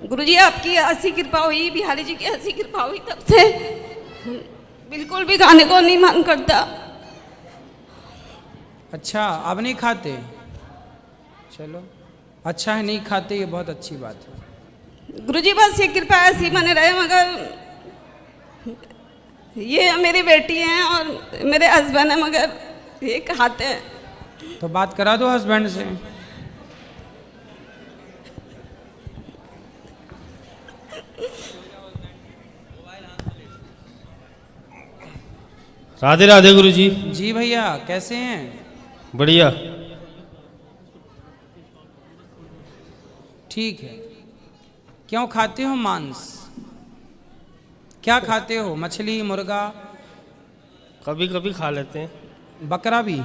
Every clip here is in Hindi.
गुरुजी आपकी ऐसी कृपा हुई, बिहारी जी की ऐसी कृपा हुई, तब से बिल्कुल भी खाने को नहीं मन करता। अच्छा, अब नहीं खाते? चलो अच्छा है, नहीं खाते, ये बहुत अच्छी बात है। गुरुजी बस ये कृपा ऐसी बने रहे, मगर ये मेरी बेटी हैं और मेरे हस्बैंड है, मगर ये खाते हैं। तो बात करा दो हस्बैंड से। राधे राधे गुरुजी। जी भैया, कैसे हैं? बढ़िया। ठीक है। क्यों खाते हो मांस? क्या खाते हो? मछली, मुर्गा? कभी कभी खा लेते हैं। बकरा भी?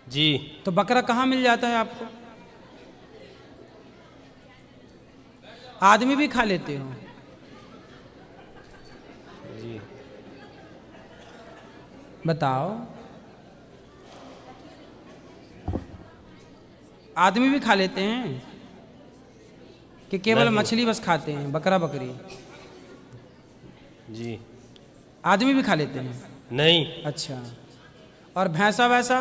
जी। तो बकरा कहाँ मिल जाता है आपको? आदमी भी खा लेते हो? जी। बताओ। आदमी भी खा लेते हैं कि केवल नहीं। मछली बस खाते हैं, बकरा बकरी? जी। आदमी भी खा लेते हैं? नहीं। अच्छा। और भैंसा वैसा?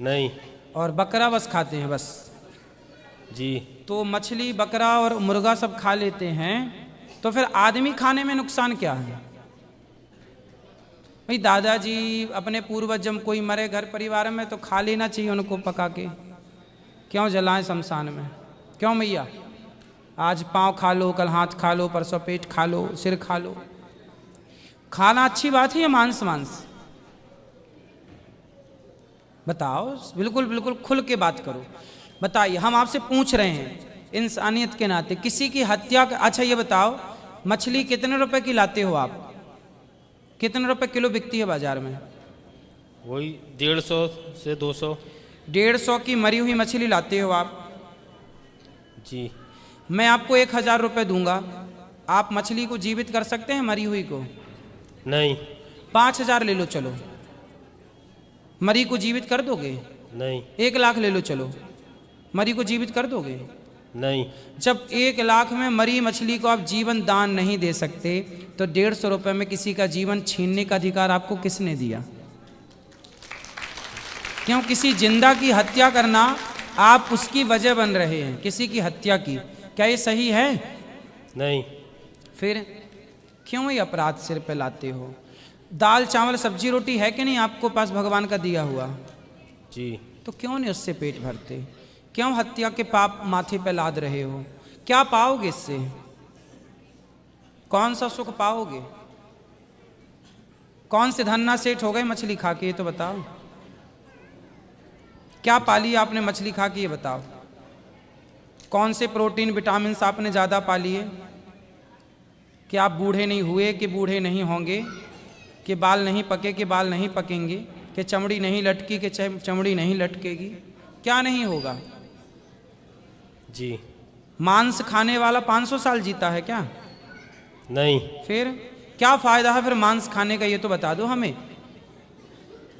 नहीं। और बकरा बस खाते हैं बस? जी। तो मछली, बकरा और मुर्गा सब खा लेते हैं, तो फिर आदमी खाने में नुकसान क्या है? भाई दादाजी अपने पूर्वज जब कोई मरे घर परिवार में तो खा लेना चाहिए उनको पका के। क्यों जलाएं शमशान में? क्यों मैया? आज पाँव खा लो, कल हाथ खा लो, परसों पेट खा लो, सिर खा लो। खाना अच्छी बात है या मांस? मांस बताओ, बिल्कुल बिल्कुल खुल के बात करो। बताइए, हम आपसे पूछ रहे हैं इंसानियत के नाते, किसी की हत्या अच्छा ये बताओ, मछली कितने रुपए की लाते हो आप? कितने रुपए किलो बिकती है बाजार में? वही 150 से 200। 150 की मरी हुई मछली लाते हो आप? जी। मैं आपको 1000 रुपये दूंगा, आप मछली को जीवित कर सकते हैं मरी हुई को? नहीं। 5000 ले लो चलो, मरी को जीवित कर दोगे? नहीं। 1 लाख ले लो चलो, मरी को जीवित कर दोगे? नहीं। जब 1 लाख में मरी मछली को आप जीवन दान नहीं दे सकते, तो 150 रुपये में किसी का जीवन छीनने का अधिकार आपको किसने दिया? क्यों किसी जिंदा की हत्या करना आप उसकी वजह बन रहे हैं, किसी की हत्या की? क्या ये सही है? नहीं। फिर क्यों ये अपराध सिर पे लाते हो? दाल चावल सब्जी रोटी है कि नहीं आपको पास भगवान का दिया हुआ? जी। तो क्यों नहीं उससे पेट भरते? क्यों हत्या के पाप माथे पे लाद रहे हो? क्या पाओगे इससे? कौन सा सुख पाओगे? कौन से धन्ना सेठ हो गए मछली खा के, ये तो बताओ। क्या पाली आपने मछली खा के, ये बताओ। कौन से प्रोटीन विटामिन आपने ज़्यादा पाली है? कि आप बूढ़े नहीं हुए, कि बूढ़े नहीं होंगे, कि बाल नहीं पके, कि बाल नहीं पकेंगे, कि चमड़ी नहीं लटकी, कि चमड़ी नहीं लटकेगी? क्या नहीं होगा? जी। मांस खाने वाला 500 साल जीता है क्या? नहीं। फिर क्या फ़ायदा है फिर मांस खाने का, ये तो बता दो हमें,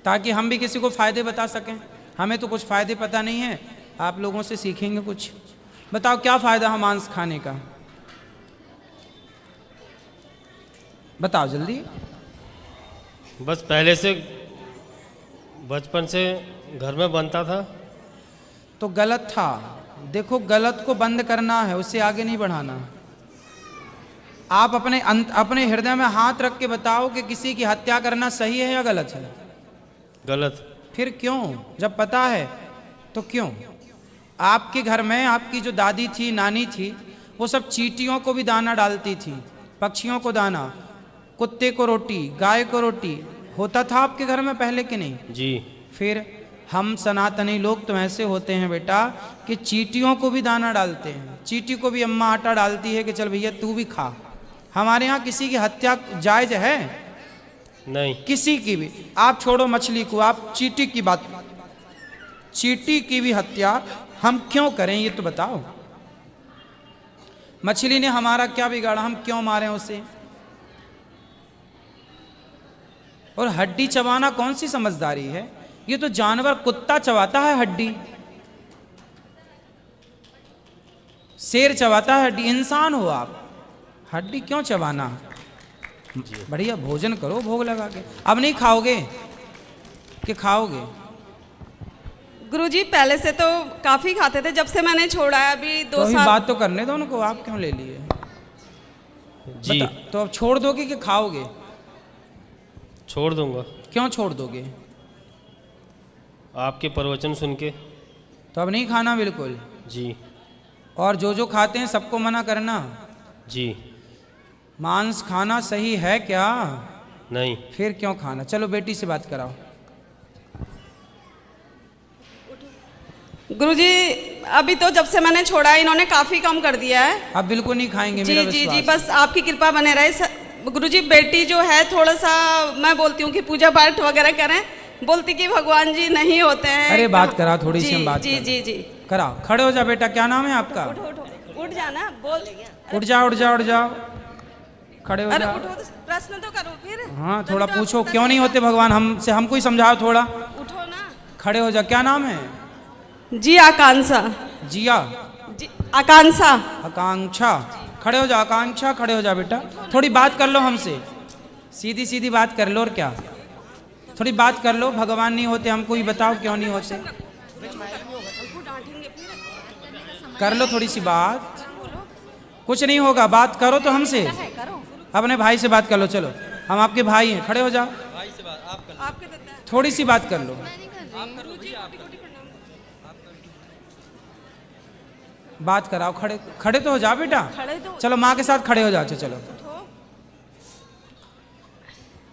ताकि हम भी किसी को फ़ायदे बता सकें। हमें तो कुछ फ़ायदे पता नहीं है, आप लोगों से सीखेंगे कुछ। बताओ क्या फ़ायदा है मांस खाने का? बताओ जल्दी। बस पहले से बचपन से घर में बनता था। तो गलत था। देखो, गलत को बंद करना है, उससे आगे नहीं बढ़ाना। आप अपने हृदय में हाथ रख के बताओ कि किसी की हत्या करना सही है या गलत है? गलत। फिर क्यों? जब पता है तो क्यों? आपके घर में आपकी जो दादी थी, नानी थी, वो सब चींटियों को भी दाना डालती थी, पक्षियों को दाना, कुत्ते को रोटी, गाय को रोटी, होता था आपके घर में पहले कि नहीं? जी। फिर हम सनातनी लोग तो ऐसे होते हैं बेटा कि चींटियों को भी दाना डालते हैं। चींटी को भी अम्मा आटा डालती है कि चल भैया तू भी खा। हमारे यहाँ किसी की हत्या जायज है? नहीं। किसी की भी। आप छोड़ो मछली को, आप चींटी की बात, चींटी की भी हत्या हम क्यों करें, ये तो बताओ। मछली ने हमारा क्या बिगाड़ा, हम क्यों मारें उसे? और हड्डी चबाना कौन सी समझदारी है? ये तो जानवर, कुत्ता चबाता है हड्डी। शेर चबाता है हड्डी, इंसान हो आप, हड्डी क्यों चबाना? बढ़िया भोजन करो भोग लगा के। अब नहीं खाओगे कि खाओगे? गुरुजी पहले से तो काफी खाते थे, जब से मैंने छोड़ा है अभी तो 2 अभी साल। बात तो करने दो उनको, आप क्यों ले लिए? जी तो अब छोड़ दोगे कि खाओगे? छोड़ दूंगा, क्यों छोड़ दोगे? आपके प्रवचन सुन के। तो अब नहीं खाना बिल्कुल। जी और जो खाते हैं सबको मना करना। जी मांस खाना सही है क्या? नहीं। फिर क्यों खाना? चलो बेटी से बात कराओ। गुरुजी अभी तो जब से मैंने छोड़ा है इन्होंने काफी कम कर दिया है। अब बिल्कुल नहीं खाएंगे, जी मेरा जी विश्वास जी, है। बस आपकी कृपा बने रहे। गुरुजी बेटी जो है थोड़ा सा मैं बोलती हूँ कि पूजा पाठ वगैरह करें, बोलती कि भगवान जी नहीं होते हैं। अरे बात करा थोड़ी सी, हम बात जी करें। जी जी। कराओ, खड़े हो जा बेटा। क्या नाम है आपका? उठो उठो, उठ जाना, बोल। उठ जाओ उठ जाओ उठ जाओ, खड़े हो अरे जाओ। उठो, प्रश्न तो करो फिर। हाँ थोड़ा पूछो, क्यों नहीं होते भगवान? हमसे हमको ही समझाओ थोड़ा। उठो ना। खड़े हो जा। क्या नाम है? जी आकांक्षा। जिया? जी आकांक्षा। आकांक्षा। खड़े हो जा आकांक्षा, खड़े हो जा बेटा। थोड़ी बात कर लो हमसे, सीधी सीधी बात कर लो। और क्या, थोड़ी बात कर लो। भगवान नहीं होते, हमको ही बताओ क्यों नहीं होते। कर लो थोड़ी सी बात, कुछ नहीं होगा। बात करो तो हमसे, अपने भाई से बात कर लो। चलो हम आपके भाई हैं, खड़े हो जाओ। थोड़ी सी बात कर लो। बात कराओ। खड़े खड़े तो हो जा बेटा। चलो माँ के साथ खड़े हो जाओ। चलो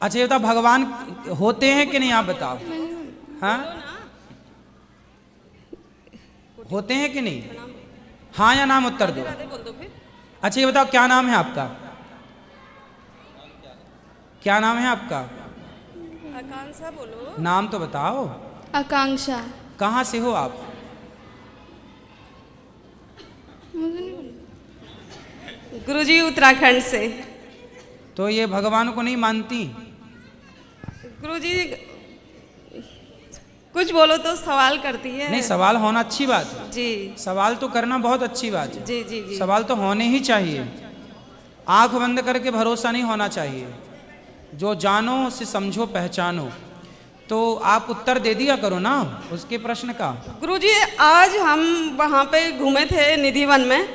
अच्छा ये बताओ, भगवान होते हैं कि नहीं, आप बताओ। हाँ होते हैं कि नहीं? हाँ या नाम उत्तर दो। अच्छा ये बताओ, क्या नाम है आपका? क्या नाम है आपका? आकांक्षा बोलो। नाम तो बताओ। आकांक्षा। कहाँ से हो आप? गुरुजी उत्तराखंड से। तो ये भगवान को नहीं मानती? गुरुजी कुछ बोलो तो सवाल करती है। नहीं, सवाल होना अच्छी बात है। जी सवाल तो करना बहुत अच्छी बात है। जी जी जी। सवाल तो होने ही चाहिए। आंख बंद करके भरोसा नहीं होना चाहिए। जो जानो उसे समझो पहचानो। तो आप उत्तर दे दिया करो ना उसके प्रश्न का। गुरुजी आज हम वहाँ पे घूमे थे निधि वन में,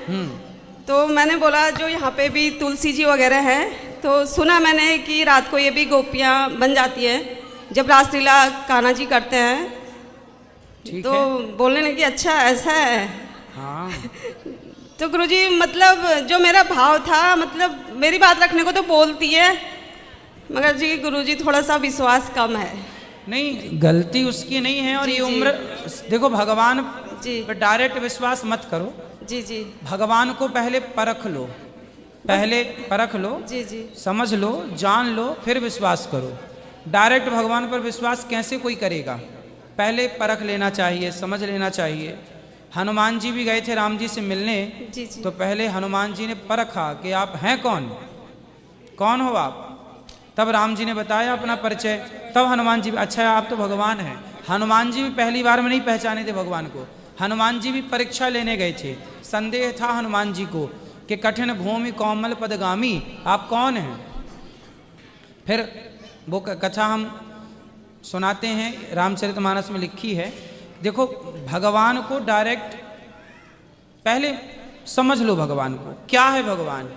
तो मैंने बोला जो यहाँ पे भी तुलसी जी वगैरह है, तो सुना मैंने कि रात को ये भी गोपियाँ बन जाती है जब रासलीला कान्हा जी करते हैं। ठीक तो है। बोलने लगी अच्छा ऐसा है। हाँ तो गुरुजी मतलब जो मेरा भाव था, मतलब मेरी बात रखने को तो बोलती है, मगर जी गुरुजी थोड़ा सा विश्वास कम है। नहीं, गलती उसकी नहीं है। और जी, ये जी। उम्र, देखो भगवान जी पर डायरेक्ट विश्वास मत करो। जी जी भगवान को पहले परख लो, पहले परख लो, जी जी समझ लो, जान लो, फिर विश्वास करो। डायरेक्ट भगवान पर विश्वास कैसे कोई करेगा? पहले परख लेना चाहिए, समझ लेना चाहिए। हनुमान जी भी गए थे राम जी से मिलने, जी जी। तो पहले हनुमान जी ने परखा कि आप हैं कौन, कौन हो आप। तब राम जी ने बताया अपना परिचय। तब हनुमान जी, अच्छा आप तो भगवान हैं। हनुमान जी भी पहली बार में नहीं पहचाने थे भगवान को। हनुमान जी भी परीक्षा लेने गए थे। संदेह था हनुमान जी को कि कठिन भूमि कोमल पदगामी, आप कौन हैं। फिर वो कथा हम सुनाते हैं, रामचरितमानस में लिखी है। देखो भगवान को डायरेक्ट पहले समझ लो भगवान को, क्या है भगवान।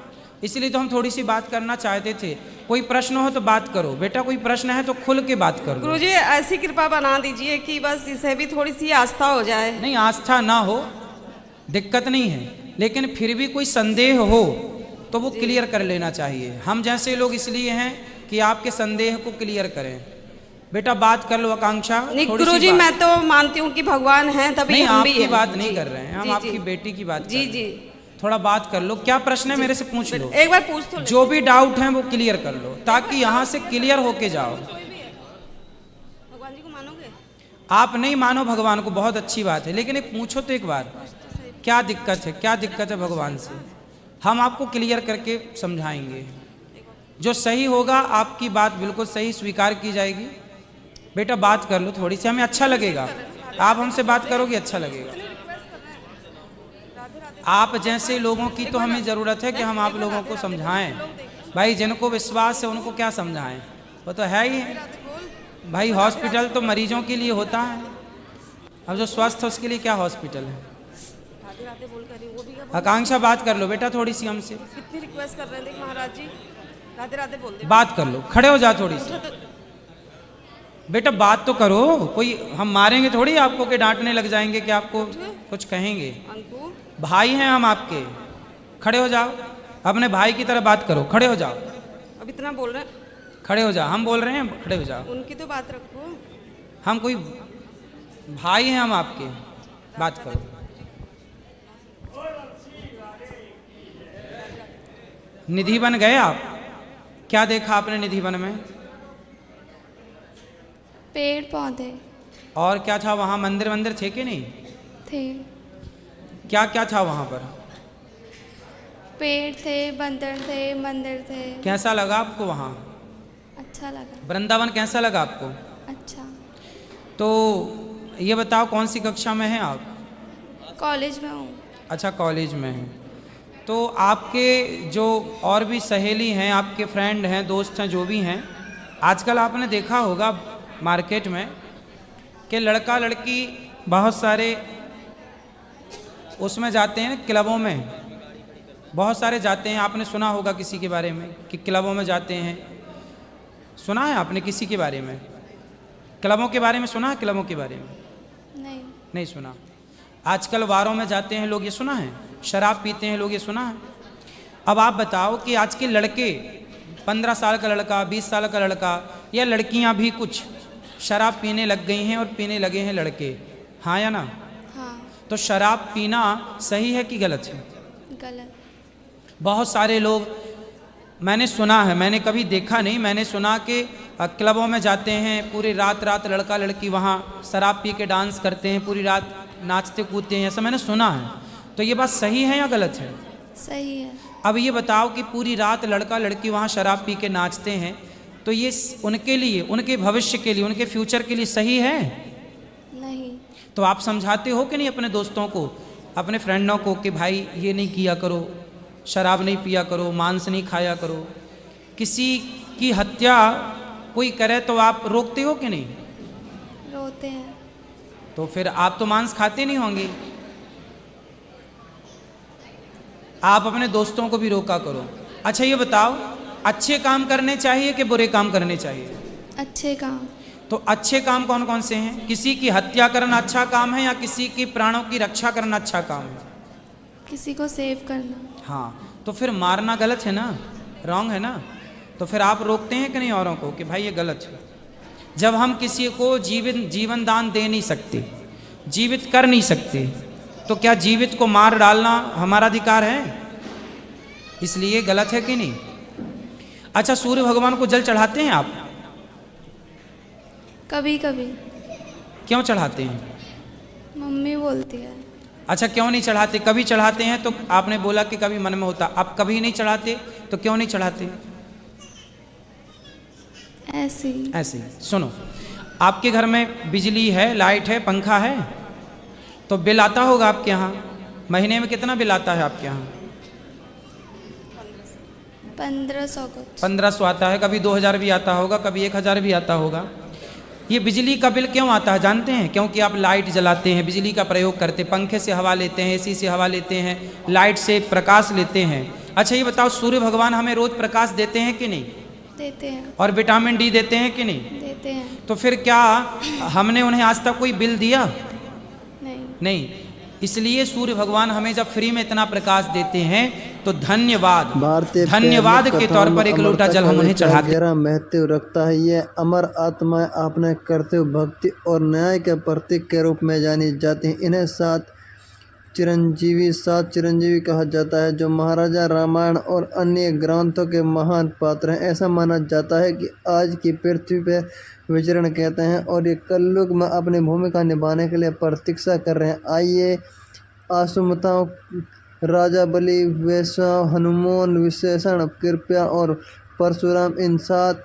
इसलिए तो हम थोड़ी सी बात करना चाहते थे। कोई प्रश्न हो तो बात करो बेटा, कोई प्रश्न है तो खुल के बात कर लो। गुरुजी ऐसी कृपा बना दीजिए कि बस इसे भी थोड़ी सी आस्था हो जाए। नहीं, आस्था ना हो दिक्कत नहीं है, लेकिन फिर भी कोई संदेह हो तो वो क्लियर कर लेना चाहिए। हम जैसे लोग इसलिए हैं कि आपके संदेह को क्लियर करें। बेटा बात कर लो आकांक्षा। नहीं थोड़ी सी गुरुजी बात। मैं तो मानती हूँ कि भगवान है, तभी नहीं, हम भी आपकी हैं। बात नहीं जी, कर रहे हैं हम, जी, आपकी जी। बेटी की बात जी कर जी रहे हैं। थोड़ा बात कर लो, क्या प्रश्न है मेरे से पूछ लो। एक बार पूछ तो ले। जो भी डाउट है वो क्लियर कर लो, ताकि यहाँ से क्लियर होके जाओ। भगवान जी को मानोगे? आप नहीं मानो भगवान को, बहुत अच्छी बात है, लेकिन एक पूछो तो एक बार, क्या दिक्कत है, क्या दिक्कत है भगवान से। हम आपको क्लियर करके समझाएंगे। जो सही होगा आपकी बात बिल्कुल सही स्वीकार की जाएगी। बेटा बात कर लो थोड़ी सी, हमें अच्छा लगेगा। आप हमसे बात करोगे अच्छा लगेगा। आप जैसे लोगों की तो हमें ज़रूरत है कि हम आप लोगों को समझाएं। भाई जिनको विश्वास है उनको क्या समझाएं, वो तो है ही है। भाई हॉस्पिटल तो मरीजों के लिए होता है, अब जो स्वस्थ है उसके लिए क्या हॉस्पिटल है। राधे राधे बोल कर रही हूँ, वो भी क्या आकांक्षा बात कर लो बेटा थोड़ी सी हमसे, कितनी रिक्वेस्ट कर रहे हैं, देख महाराज जी राधे राधे बोल दे। बात कर लो, खड़े हो जा थोड़ी सी बेटा, बात तो करो। कोई हम मारेंगे थोड़ी आपको कि डांटने लग जाएंगे कि आपको कुछ कहेंगे। अंकु भाई हैं हम आपके, खड़े हो जाओ, अपने भाई की तरह बात करो, खड़े हो जाओ, अब इतना बोल रहे हैं, खड़े हो जाओ, हम बोल रहे हैं खड़े हो जाओ। उनकी तो बात रखो। हम कोई भाई हैं हम आपके, बात करो। निधि बन गए आप, क्या देखा आपने निधि वन में? पेड़ पौधे और क्या था वहाँ, मंदिर वंदिर थे कि नहीं? थे, क्या क्या था वहाँ पर? पेड़ थे, बंदर थे, मंदिर थे। कैसा लगा आपको वहाँ? अच्छा लगा। वृंदावन कैसा लगा आपको? अच्छा। तो ये बताओ कौन सी कक्षा में हैं आप? कॉलेज में हूँ। अच्छा कॉलेज में हैं। तो आपके जो और भी सहेली हैं, आपके फ्रेंड हैं, दोस्त हैं, जो भी हैं, आजकल आपने देखा होगा मार्केट में कि लड़का लड़की बहुत सारे उसमें जाते हैं, क्लबों में बहुत सारे जाते हैं। आपने सुना होगा किसी के बारे में कि क्लबों में जाते हैं, सुना है आपने किसी के बारे में? क्लबों के बारे में सुना है? क्लबों के बारे में नहीं। नहीं सुना। आजकल बारों में जाते हैं लोग, ये सुना है? शराब पीते हैं लोग, ये सुना है? अब आप बताओ कि आज के लड़के, 15 साल का लड़का, 20 साल का लड़का या लड़कियां भी कुछ शराब पीने लग गई हैं और पीने लगे हैं लड़के, हाँ या ना? हाँ। तो शराब पीना सही है कि गलत है? गलत। बहुत सारे लोग, मैंने सुना है, मैंने कभी देखा नहीं, मैंने सुना कि क्लबों में जाते हैं, पूरी रात रात लड़का लड़की वहाँ शराब पी के डांस करते हैं, पूरी रात नाचते कूदते हैं, ऐसा मैंने सुना है। तो ये बात सही है या गलत है? सही है। अब ये बताओ कि पूरी रात लड़का लड़की वहाँ शराब पी के नाचते हैं, तो ये उनके लिए, उनके भविष्य के लिए, उनके फ्यूचर के लिए सही है? नहीं। तो आप समझाते हो कि नहीं अपने दोस्तों को, अपने फ्रेंडों को कि भाई ये नहीं किया करो, शराब नहीं पिया करो, मांस नहीं खाया करो। किसी की हत्या कोई करे तो आप रोकते हो कि नहीं? रोते हैं। तो फिर आप तो मांस खाते नहीं होंगे। आप अपने दोस्तों को भी रोका करो। अच्छा ये बताओ, अच्छे काम करने चाहिए कि बुरे काम करने चाहिए? अच्छे काम। तो अच्छे काम कौन कौन से हैं? किसी की हत्या करना अच्छा काम है या किसी की प्राणों की रक्षा करना अच्छा काम है? किसी को सेव करना। हाँ, तो फिर मारना गलत है ना, रॉन्ग है ना? तो फिर आप रोकते हैं कि नहीं औरों को कि भाई ये गलत है? जब हम किसी को जीवन दान दे नहीं सकते, जीवित कर नहीं सकते, तो क्या जीवित को मार डालना हमारा अधिकार है? इसलिए गलत है कि नहीं? अच्छा, सूर्य भगवान को जल चढ़ाते हैं आप? कभी कभी। क्यों चढ़ाते हैं? मम्मी बोलती है। अच्छा, क्यों नहीं चढ़ाते? कभी चढ़ाते हैं तो आपने बोला कि कभी मन में होता, आप कभी नहीं चढ़ाते तो क्यों नहीं चढ़ाते? ऐसी। ऐसे सुनो, आपके घर में बिजली है, लाइट है, पंखा है, तो बिल आता होगा आपके यहाँ। महीने में कितना बिल आता है आपके यहाँ? 1500 कुछ। 1500 आता है, कभी 2000 भी आता होगा, कभी 1000 भी आता होगा। ये बिजली का बिल क्यों आता है जानते हैं? क्योंकि आप लाइट जलाते हैं, बिजली का प्रयोग करते, पंखे से हवा लेते हैं, एसी से हवा लेते हैं, लाइट से प्रकाश लेते हैं। अच्छा ये बताओ, सूर्य भगवान हमें रोज प्रकाश देते हैं कि नहीं? देते हैं। और विटामिन डी देते हैं कि नहीं? देते हैं। तो फिर क्या हमने उन्हें आज तक कोई बिल दिया? नहीं। नहीं। इसलिए सूर्य भगवान हमें जब फ्री में इतना प्रकाश देते हैं तो धन्यवाद, धन्यवाद के तौर पर एक लोटा जल हम उन्हें चढ़ाते हैं। गहरा महत्व रखता है। ये अमर आत्माएं अपने कर्तव्य, भक्ति और न्याय के प्रतीक के रूप में जानी जाती हैं। इन्हें सात चिरंजीवी कहा जाता है, जो महाराजा रामायण और अन्य ग्रंथों के महान पात्र हैं। ऐसा माना जाता है कि आज की पृथ्वी पर विचरण कहते हैं और ये कलयुग में अपनी भूमिका निभाने के लिए प्रतीक्षा कर रहे हैं। आइए आसुमताओं, राजा बलि, वैश्व, हनुमान, विशेषण, कृपया और परशुराम, इन 7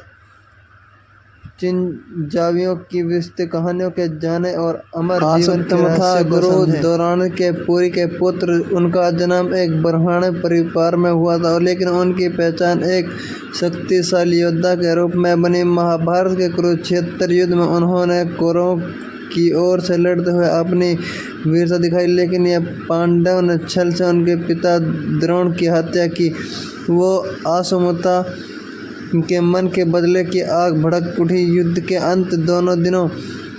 चिंजावियों की विस्तृत कहानियों के जाने और अमर जीवन के रहस्य गुरु दौरान के पुरी के पुत्र। उनका जन्म एक ब्राह्मण परिवार में हुआ था, लेकिन उनकी पहचान एक शक्तिशाली योद्धा के रूप में बनी। महाभारत के कुरुक्षेत्र युद्ध में उन्होंने कौरवों की ओर से लड़ते हुए अपनी वीरता दिखाई, लेकिन यह पांडवों ने छल से उनके पिता द्रोण की हत्या की। वो आसुमता के मन के बदले की आग भड़क उठी। युद्ध के अंत दोनों दिनों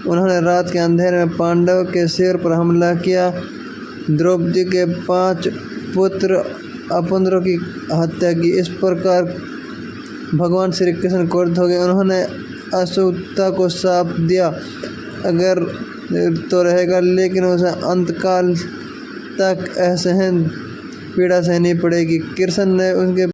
उन्होंने रात के अंधेरे में पांडवों के सिर पर हमला किया। द्रौपदी के 5 पुत्र अपंद्रों की हत्या की। इस प्रकार भगवान श्री कृष्ण क्रोधित हो गए। उन्होंने अशुभता को शाप दिया, अगर तो रहेगा, लेकिन उसे अंतकाल तक असहन पीड़ा सहनी पड़ेगी। कृष्ण ने उनके